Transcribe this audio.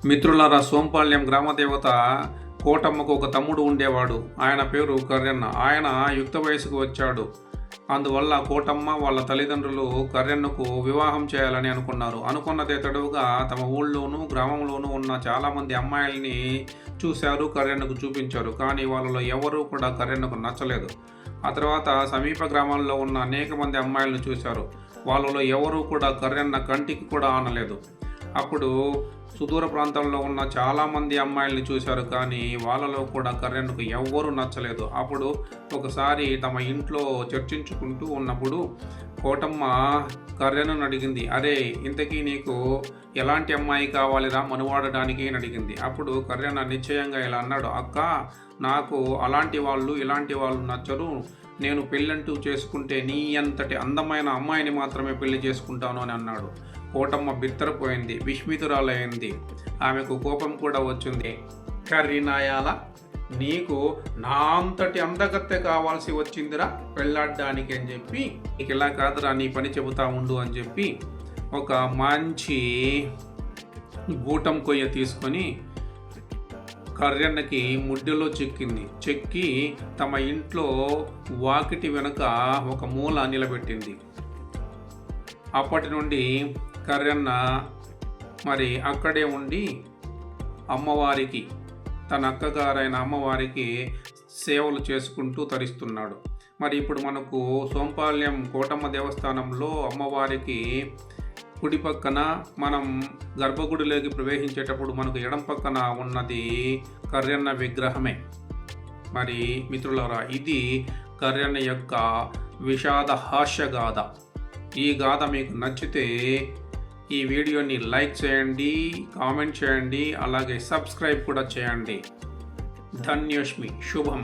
మిత్రులారా, సోంపాల్యం గ్రామదేవత కోటమ్మకు ఒక తమ్ముడు ఉండేవాడు. ఆయన పేరు కర్రెన్న. ఆయన యుక్త వయసుకు వచ్చాడు. అందువల్ల కోటమ్మ వాళ్ళ తల్లిదండ్రులు కర్రెన్నకు వివాహం చేయాలని అనుకున్నారు. అనుకున్నదే తడువుగా తమ ఊళ్ళోనూ గ్రామంలోనూ ఉన్న చాలామంది అమ్మాయిల్ని చూశారు, కర్రెన్నకు చూపించారు. కానీ వాళ్ళలో ఎవరూ కూడా కర్రెన్నకు నచ్చలేదు. ఆ తర్వాత సమీప గ్రామాల్లో ఉన్న అనేక మంది అమ్మాయిలను చూశారు. వాళ్ళలో ఎవరూ కూడా కర్రెన్న కంటికి కూడా ఆనలేదు. అప్పుడు సుదూర ప్రాంతంలో ఉన్న చాలామంది అమ్మాయిల్ని చూశారు, కానీ వాళ్ళలో కూడా కర్రెన్నకు ఎవ్వరూ నచ్చలేదు. అప్పుడు ఒకసారి తమ ఇంట్లో చర్చించుకుంటూ ఉన్నప్పుడు కోటమ్మ కర్రెన్నను అడిగింది, అరే, ఇంతకీ నీకు ఎలాంటి అమ్మాయి కావాలిరా మనువాడడానికి అని అడిగింది. అప్పుడు కర్రెన్న నిశ్చయంగా ఇలా అన్నాడు, అక్క, నాకు అలాంటి వాళ్ళు ఇలాంటి వాళ్ళు నచ్చరు. నేను పెళ్ళంటూ చేసుకుంటే నీ అంతటి అందమైన అమ్మాయిని మాత్రమే పెళ్లి చేసుకుంటాను అని అన్నాడు. కోటమ్మ బిత్తరపోయింది, విస్మితురాలైంది. ఆమెకు కోపం కూడా వచ్చింది. కర్రీనాయాల, నీకు నా అంతటి అందగత్తె కావాల్సి వచ్చిందిరా పెళ్ళాడడానికి అని చెప్పి, నీకు ఇలా కాదురా, నీ పని చెబుతా ఉండు అని చెప్పి ఒక మంచి గూటం కొయ్య తీసుకొని కర్రెన్నకి ముడ్డెలో చెక్కి తమ ఇంట్లో వాకిటి వెనుక ఒక మూల నిలబెట్టింది. అప్పటి నుండి కర్రెన్న మరి అక్కడే ఉండి అమ్మవారికి, తన అక్కగారైన అమ్మవారికి సేవలు చేసుకుంటూ తరిస్తున్నాడు. మరి ఇప్పుడు మనకు సోంపాల్యం కోటమ్మ దేవస్థానంలో అమ్మవారికి కుడి పక్కన, మనం గర్భగుడిలోకి ప్రవేశించేటప్పుడు మనకు ఎడం పక్కన ఉన్నది కర్రెన్న విగ్రహమే. మరి మిత్రులారా, ఇది కర్రెన్న యొక్క విషాద హాస్య గాథ. ఈ గాథ మీకు నచ్చితే ఈ వీడియోని లైక్ చేయండి, కామెంట్ చేయండి, అలాగే సబ్స్క్రైబ్ కూడా చేయండి. ధన్యోస్మి. శుభం.